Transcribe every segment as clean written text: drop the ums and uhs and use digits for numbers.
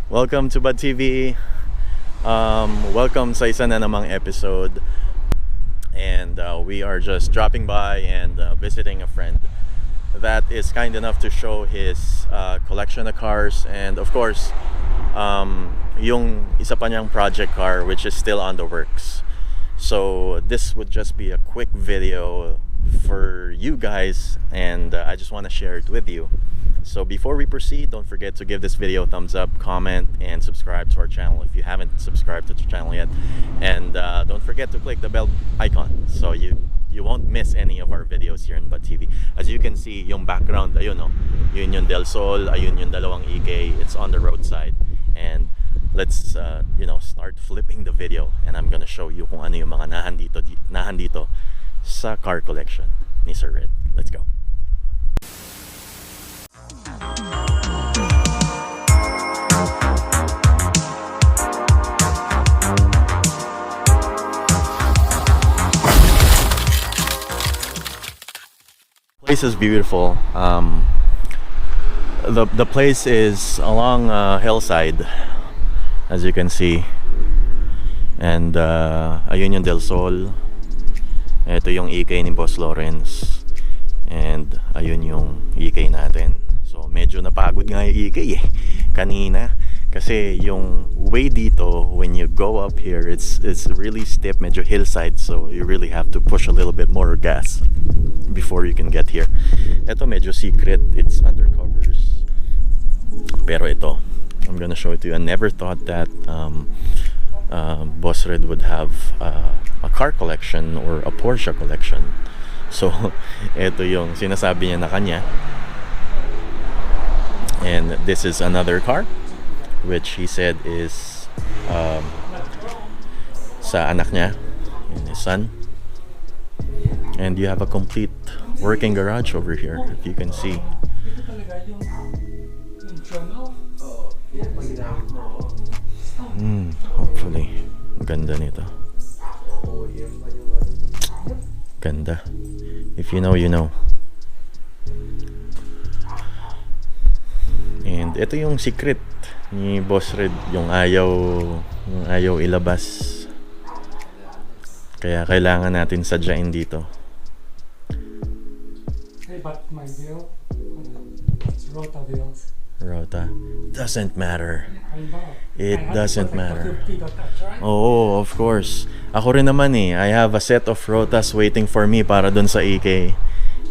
Welcome to Bad TV. Welcome sa isa na namang episode. And we are just dropping by and visiting a friend that is kind enough to show his collection of cars. And of course, yung isa pa niyang project car which is still on the works. So this would just be a quick video for you guys, and I just want to share it with you. So before we proceed, don't forget to give this video a thumbs up, comment, and subscribe to our channel if you haven't subscribed to the channel yet. And don't forget to click the bell icon so you won't miss any of our videos here in Bad TV. As you can see, yung background, ayun oh, yun yung Del Sol, ayun yung dalawang EK. It's on the roadside. And let's start flipping the video, and I'm gonna show you kung ano yung mga nahandito sa car collection ni Sir Red. Let's go. Place is beautiful. The place is along a hillside, as you can see, and ayun yung Del Sol, ito yung EK ni Boss Lawrence, and ayun yung EK natin. So medyo napagod nga yung EK kanina, kasi yung way dito when you go up here, it's really steep, medyo hillside, so you really have to push a little bit more gas before you can get here. Ito medyo secret, it's undercovers, pero ito I'm gonna show it to you. I never thought that Boss Red would have a car collection or a Porsche collection. So ito yung sinasabi niya na kanya, and this is another car which he said is sa anak niya and his son. And you have a complete working garage over here, if you can see. Hopefully ganda nito, ganda. If you know, you know. And ito yung secret ni Boss Red, yung ayaw ilabas, kaya kailangan natin sadyain dito. Hey, but my wheel, it's Rota wheels. Rota doesn't matter. I know. It doesn't matter. 50, that's right. Oo, of course. Ako rin naman I have a set of Rotas waiting for me para dun sa EK.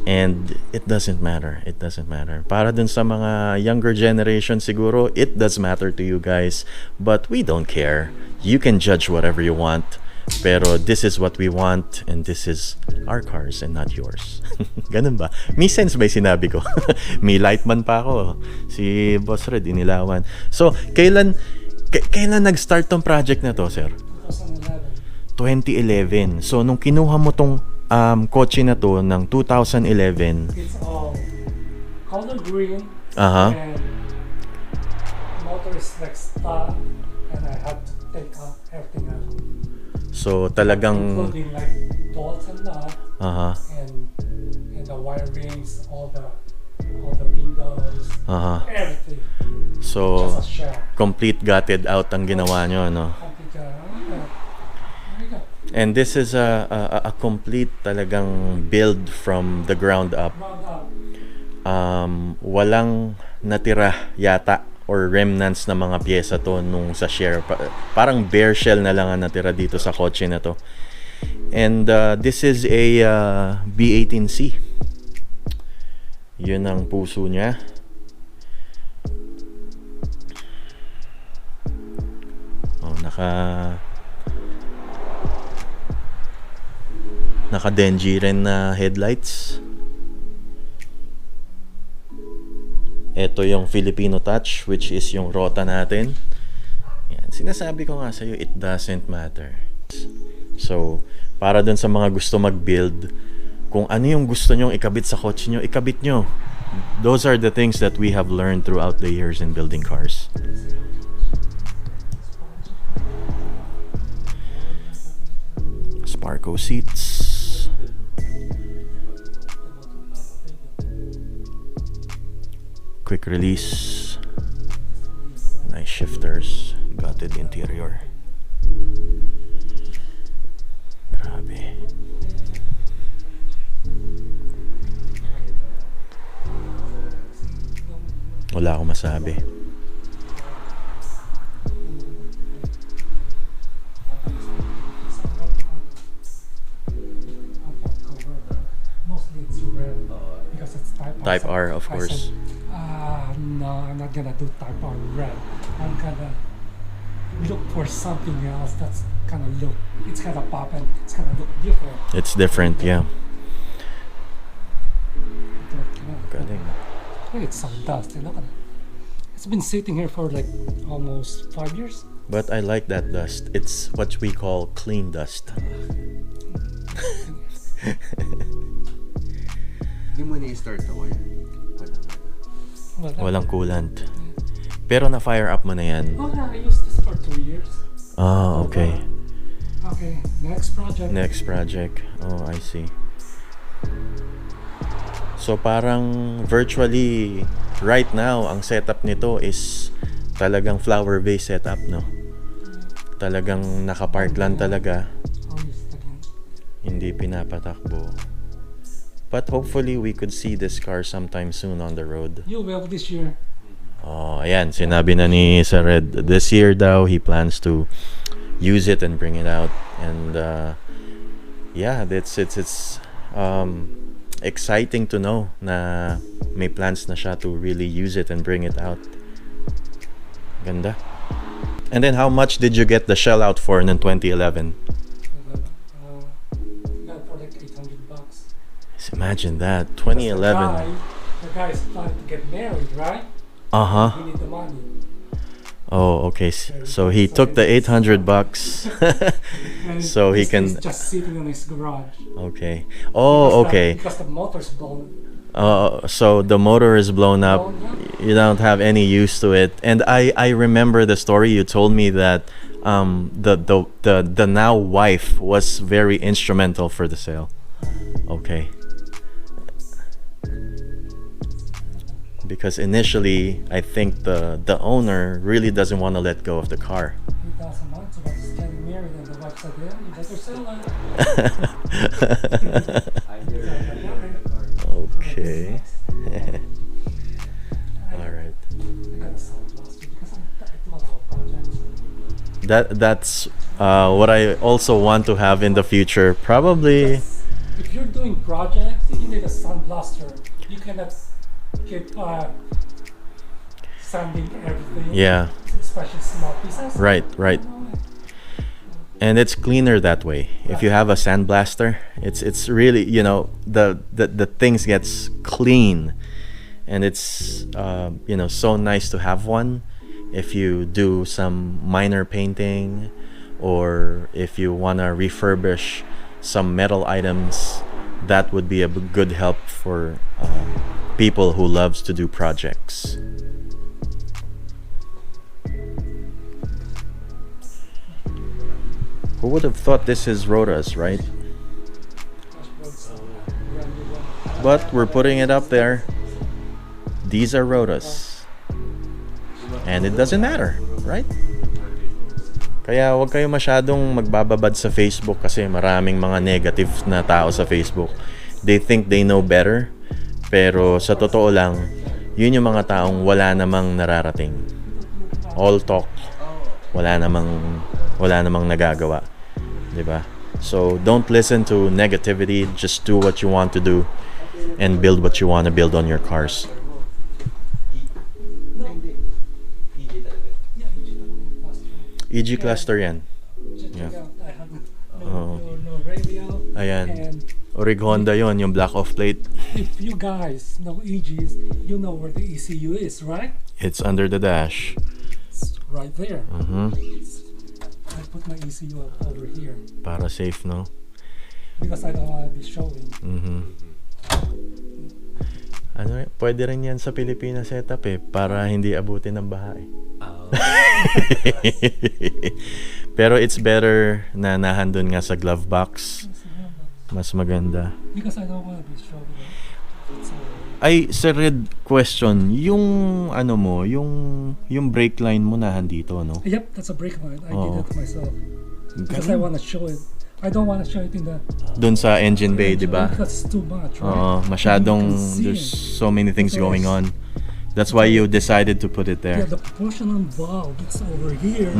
And it doesn't matter. It doesn't matter. Para dun sa mga younger generation siguro, it does matter to you guys. But we don't care. You can judge whatever you want. Pero this is what we want, and this is our cars and not yours. Ganun ba? May sense ba yung sinabi ko? May lightman pa ako. Si Boss Red, inilawan. So, kailan nag-start tong project na to, sir? 2011. So, nung kinuha mo tong kotse na to ng 2011. It's all color green. Uh-huh. And motor is like star, and I had to take out everything out. So talagang including like bolts and nuts, and the wirings, all the windows, everything. So just a shell. complete gutted out ang ginawa nyo, no? And this is a complete talagang build from the ground up. Walang natira yata or remnants na mga pyesa to nung sa share. Parang bare shell na lang ang natira dito sa kotse na to. And this is a B18C. Yun ang puso niya. Oh, naka-Denji rin na headlights. Ito yung Filipino touch, which is yung Rota natin. Yan. Sinasabi ko nga sa'yo, it doesn't matter. So, para dun sa mga gusto mag-build, kung ano yung gusto nyong ikabit sa kotse nyo, ikabit nyo. Those are the things that we have learned throughout the years in building cars. Sparco seats. Quick release. Nice shift shifters, gutted interior. Grabe. Wala akong masabi. Mostly it's red because it's Type R, of I course. said, no, I'm not gonna do type R red. I'm gonna look for something else that's gonna look, it's gonna pop and it's gonna look different. It's different, yeah. Look Galing. at some dust. Look at it. It's been sitting here for like almost 5 years. But I like that dust. It's what we call clean dust. Hindi mo na-start ako yan. Walang coolant. Pero na-fire up mo na yan. Oh yeah, I used this for 2 years. Ah, okay. Okay, next project. Next project. Oh, I see. So parang virtually right now ang setup nito is talagang flower vase setup, no? Talagang nakapark lang talaga. Oh, yes, again. Hindi pinapatakbo. But hopefully we could see this car sometime soon on the road. You will this year. Oh, ayan, sinabi na ni Sir Red, this year daw he plans to use it and bring it out. And yeah, it's exciting to know na may plans na siya to really use it and bring it out. Ganda. And then how much did you get the shell out for in 2011? Got for like $800. Just imagine that, Because 2011. The guy is planning to get married, right? Uh-huh. We need the money. Oh, okay. So he took the $800. And So he this can- is just sitting in his garage. Okay. Oh, okay. Because the motor's blown. So the motor is blown up. Blown up. You don't have any use to it. And I remember the story you told me that the now wife was very instrumental for the sale. Okay. Because initially, I think the owner really doesn't want to let go of the car. 3,000 months about just getting married, and the wife said, "Yeah, you better sell it." Okay. All right. I gotta sell it last week because I'm tired of our projects. That's what I also want to have in the future. Probably. If you're doing projects, you need a sandblaster. You cannot keep sanding everything. Yeah. Especially small pieces. Right. Right. And it's cleaner that way. If you have a sandblaster, it's really, you know, the things gets clean, and it's so nice to have one. If you do some minor painting, or if you wanna refurbish some metal items, that would be a good help for people who loves to do projects. Who would have thought this is Rotas, right? But we're putting it up there. These are Rotas. And it doesn't matter, right? Kaya huwag kayo masyadong magbababad sa Facebook kasi maraming mga negative na tao sa Facebook. They think they know better. Pero sa totoo lang, yun yung mga taong wala namang nararating. All talk. Wala namang nagagawa. 'Di ba? So don't listen to negativity, just do what you want to do and build what you want to build on your cars. EG cluster 'yan. Yeah. I have Oh. no radio. Ayan. And Orig Honda 'yon, yung black off plate. if you guys know EGs, you know where the ECU is, right? It's under the dash. It's right there. I put my ECU over here Para safe, no? because I don't want to be showing. Ano, pwede rin yan sa Pilipinas setup para hindi abutin ng baha Pero it's better na nahandun nga sa glove box. Mas maganda. Because I don't want to be showing. It's Ay, Sir Red, question. Yung ano mo, yung brake line mo na dito, no? Yep, that's a brake line. I Oo. did it myself because I Galing. want to show it. I don't want to show it in the Doon sa engine bay, di ba? That's too much, right? Oo, masyadong, You can see there's it. so many things going on. That's why you decided to put it Yeah, there. the proportional valve it's over here,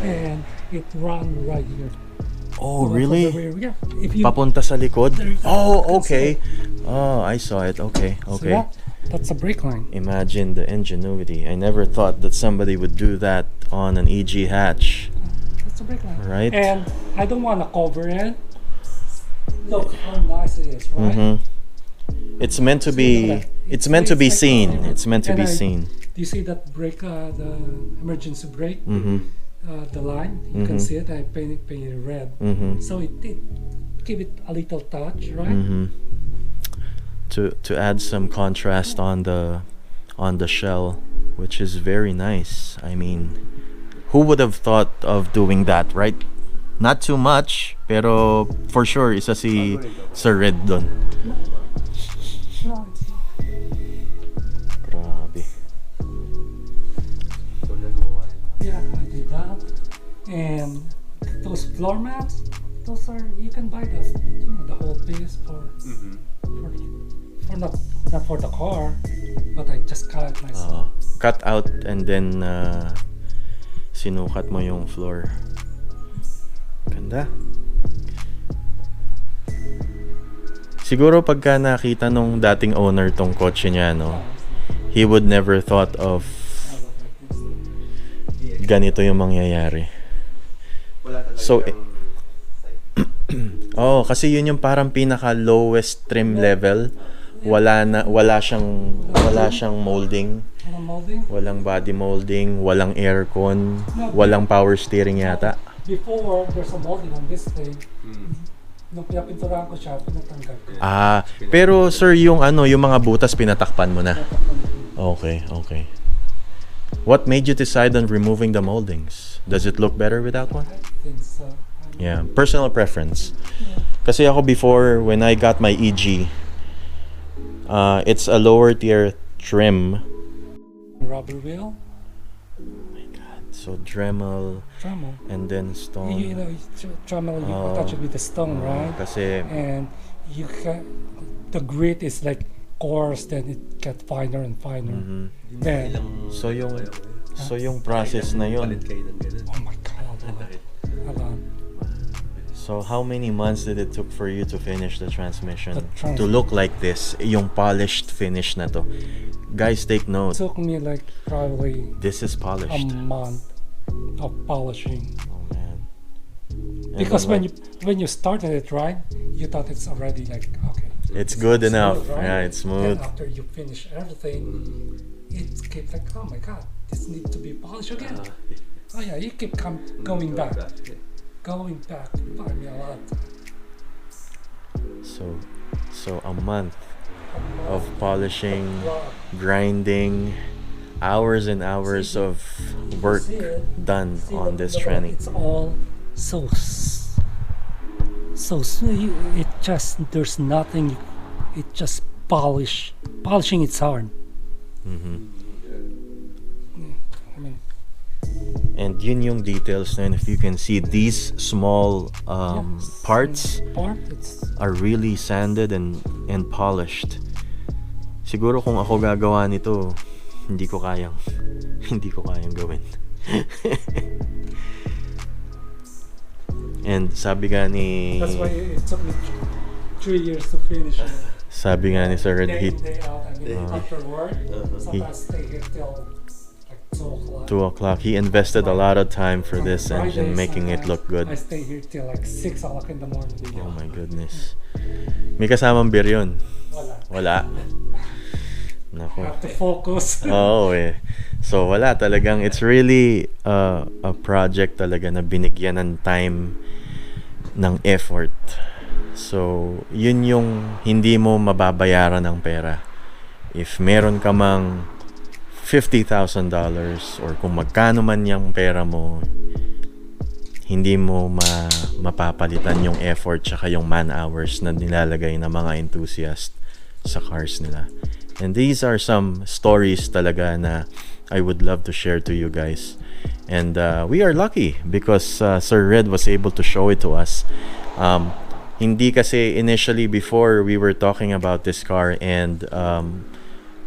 and it run right here. Oh, From the really? rear. Yeah, if you Papunta sa likod? There you go. Oh, You can okay. Oh, I saw it. Okay, so okay. that's a brake line. Imagine the ingenuity. I never thought that somebody would do that on an EG hatch. That's a brake line. Right. And I don't want to cover it. Look how nice it is, right? Mm-hmm. It's meant to be. It's meant to be seen. It's meant to be seen. Do you see that brake, the emergency brake? Mm-hmm. The line, you can see it. I painted red, so it give it a little touch, right? Mm-hmm. To add some contrast on the shell, which is very nice. I mean, who would have thought of doing that, right? Not too much, pero for sure isa si Sir Red doon. No, it's Grabe. So, nagawa yun. yeah, I did that. And those floor mats, those are you can buy those, the whole piece for not for the car, but I just cut it myself. Cut out and then sinukat mo yung floor. Ganda. Siguro pagka nakita nung dating owner tong kotse niya, no, he would never thought of ganito yung mangyayari. Wala talaga So, yung kasi yun yung parang pinaka lowest trim level. Wala siyang molding, Ano molding? walang body molding, walang aircon, walang power steering yata. Before, there's a molding on this thing. Nung pinapinturahan ko siya, pinatanggal ko. Pero sir, yung mga butas pinatakpan mo na. Okay. What made you decide on removing the moldings? Does it look better without one? I think so. Yeah, personal preference. Kasi ako before, when I got my EG, it's a lower tier trim. Rubber wheel, Oh my God. So Dremel Dremel. and then stone. You know, Dremel, you can touch it with the stone, right? Kasi And you can, the grit is like coarse, then it get finer and finer. Then, so yung process na yun. Palit kayo ng ganun. oh my God, hold on. So how many months did it took for you to finish the transmission? The To look like this, yung polished finish na to. Guys, take It note. took me like probably This is a polished. month of polishing. Oh man. And Because then, when you started it, right, you thought it's already like okay. it's good enough. Smooth, right? Yeah, it's smooth. Then after you finish everything, it keeps like, oh my God, this needs to be polished again. Oh yeah, you keep going back, going back. Buy me a lot. So a month of polishing, grinding, hours and hours of work done See on what this the- tranny. It's all so it just there's nothing. It just polishing. It's hard. I mean, And yun yung details na yun. If you can see, these small parts it's are really sanded and polished. Siguro kung ako gagawa nito, hindi ko kayang gawin. And sabi nga ni that's why it took me 3 years to finish it. Sabi nga ni Sir Red, Day in, day out, and then after work, He- sometimes stay here till like 2 o'clock. 2 o'clock. He invested a lot of time for this engine, Fridays, making it sometimes look good. I stay here till like 6 o'clock in the morning. Oh my goodness. May kasamang beer yun? Wala. Wala. Nako. Have to focus. Oo eh. So wala talagang, it's really a project talaga na binigyan ng time, ng effort. So yun yung hindi mo mababayaran ng pera. If meron ka mang $50,000 or kung magkano man yung pera mo, hindi mo mapapalitan yung effort tsaka yung man hours na nilalagay ng mga enthusiast sa cars nila. And these are some stories talaga na I would love to share to you guys. And we are lucky because Sir Red was able to show it to us. Hindi kasi initially before we were talking about this car, and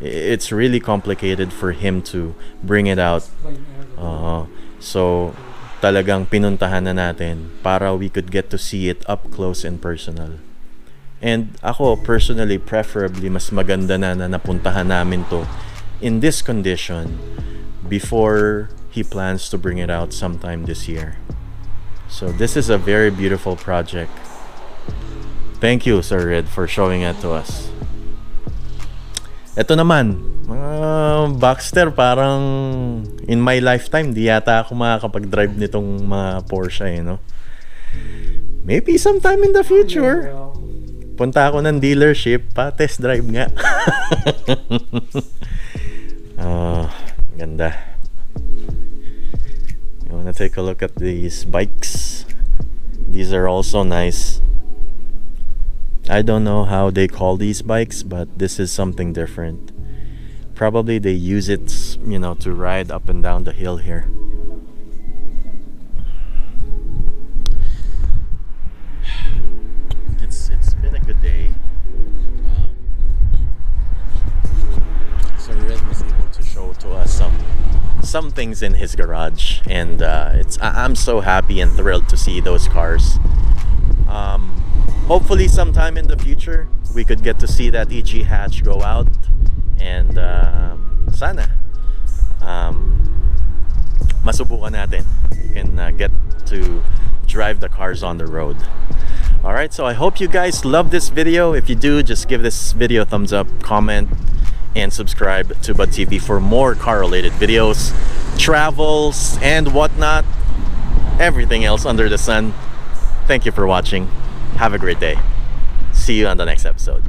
it's really complicated for him to bring it out. So talagang pinuntahan na natin para we could get to see it up close and personal. And ako personally, preferably mas maganda na napuntahan namin to in this condition before he plans to bring it out sometime this year. So this is a very beautiful project. Thank you, Sir Red, for showing it to us. Ito naman, Boxster, parang in my lifetime, di yata ako makakapag-drive nitong mga Porsche, no? Maybe sometime in the future. Punta ako ng dealership, pa-test drive nga. Ganda. You wanna take a look at these bikes? These are also nice. I don't know how they call these bikes, but this is something different. Probably they use it, to ride up and down the hill here. It's been a good day. So Red was able to show to us some things in his garage, and I'm so happy and thrilled to see those cars. Hopefully sometime in the future we could get to see that EG hatch go out, and sana masubukan natin. We can get to drive the cars on the road. Alright, so I hope you guys love this video. If you do, just give this video a thumbs up, comment, and subscribe to Bud TV for more car related videos, travels, and whatnot. Everything else under the sun. Thank you for watching. Have a great day. See you on the next episode.